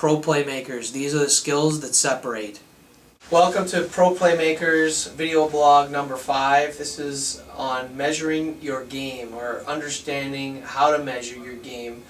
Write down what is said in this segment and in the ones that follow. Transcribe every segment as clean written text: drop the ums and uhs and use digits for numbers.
Pro Playmakers. These are the skills that separate. Welcome to Pro Playmakers video blog number 5. This is on measuring your game, or understanding how to measure your game,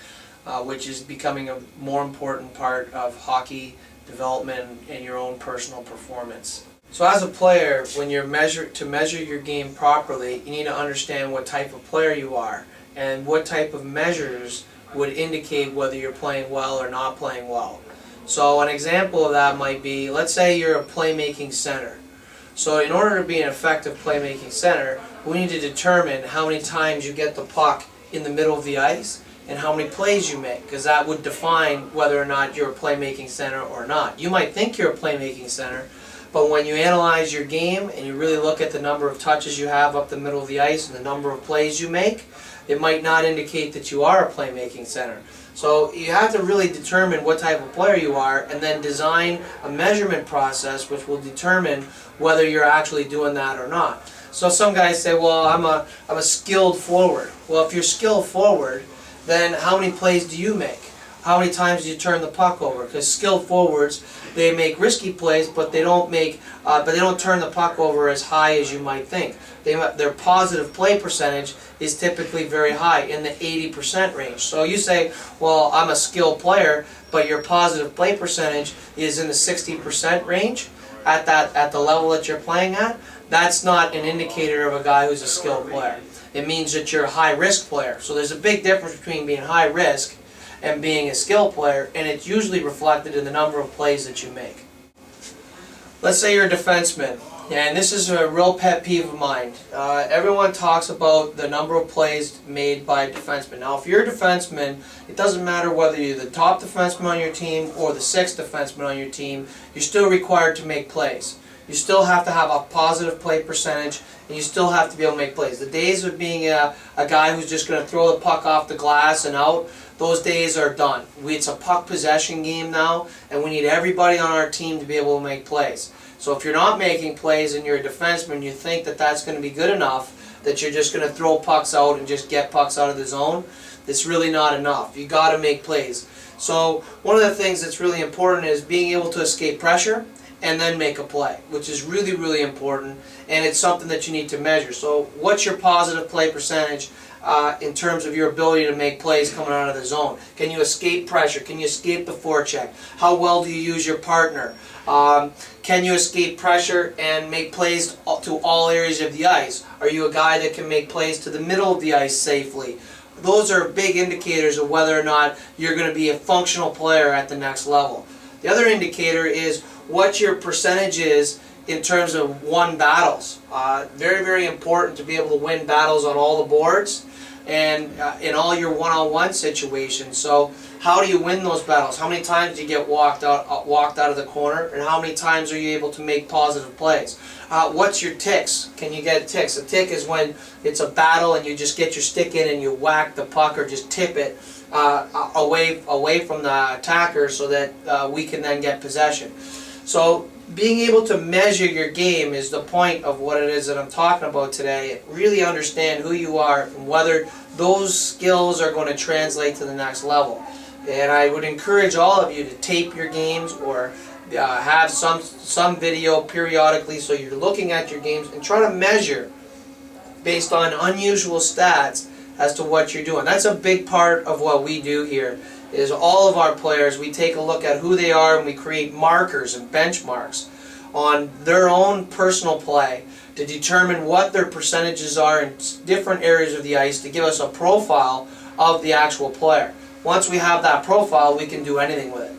which is becoming a more important part of hockey development and your own personal performance. So as a player, when you're to measure your game properly, you need to understand what type of player you are and what type of measures would indicate whether you're playing well or not playing well. So an example of that might be, let's say you're a playmaking center. So in order to be an effective playmaking center, we need to determine how many times you get the puck in the middle of the ice and how many plays you make, because that would define whether or not you're a playmaking center or not. You might think you're a playmaking center, but when you analyze your game and you really look at the number of touches you have up the middle of the ice and the number of plays you make, it might not indicate that you are a playmaking center. So you have to really determine what type of player you are and then design a measurement process which will determine whether you're actually doing that or not. So some guys say, well, I'm a skilled forward. Well, if you're skilled forward, then how many plays do you make? How many times do you turn the puck over? Because skilled forwards, they make risky plays, but they don't turn the puck over as high as you might think. Their positive play percentage is typically very high, in the 80% range. So you say, well, I'm a skilled player, but your positive play percentage is in the 60% range at the level that you're playing at. That's not an indicator of a guy who's a skilled player. It means that you're a high-risk player. So there's a big difference between being high-risk and being a skill player, and it's usually reflected in the number of plays that you make. Let's say you're a defenseman, and this is a real pet peeve of mine. Everyone talks about the number of plays made by a defenseman. Now, if you're a defenseman, it doesn't matter whether you're the top defenseman on your team or the 6th defenseman on your team, you're still required to make plays. You still have to have a positive play percentage, and you still have to be able to make plays. The days of being a guy who's just going to throw the puck off the glass and out, those days are done. It's a puck possession game now, and we need everybody on our team to be able to make plays. So if you're not making plays and you're a defenseman, you think that that's going to be good enough, that you're just going to throw pucks out and just get pucks out of the zone, it's really not enough. You got to make plays. So one of the things that's really important is being able to escape pressure and then make a play, which is really, really important, and it's something that you need to measure. So what's your positive play percentage in terms of your ability to make plays coming out of the zone? Can you escape pressure? Can you escape the forecheck? How well do you use your partner? Can you escape pressure and make plays to all areas of the ice? Are you a guy that can make plays to the middle of the ice safely? Those are big indicators of whether or not you're going to be a functional player at the next level. The other indicator is what your percentage is in terms of won battles. Very, very important to be able to win battles on all the boards and in all your one-on-one situations. So how do you win those battles? How many times do you get walked out of the corner, and how many times are you able to make positive plays? What's your ticks? Can you get ticks? A tick is when it's a battle and you just get your stick in and you whack the puck or just tip it away from the attacker so that we can then get possession. So being able to measure your game is the point of what it is that I'm talking about today. Really understand who you are and whether those skills are going to translate to the next level. And I would encourage all of you to tape your games or have some video periodically so you're looking at your games and try to measure based on unusual stats as to what you're doing. That's a big part of what we do here. Is all of our players, we take a look at who they are and we create markers and benchmarks on their own personal play to determine what their percentages are in different areas of the ice to give us a profile of the actual player. Once we have that profile, we can do anything with it.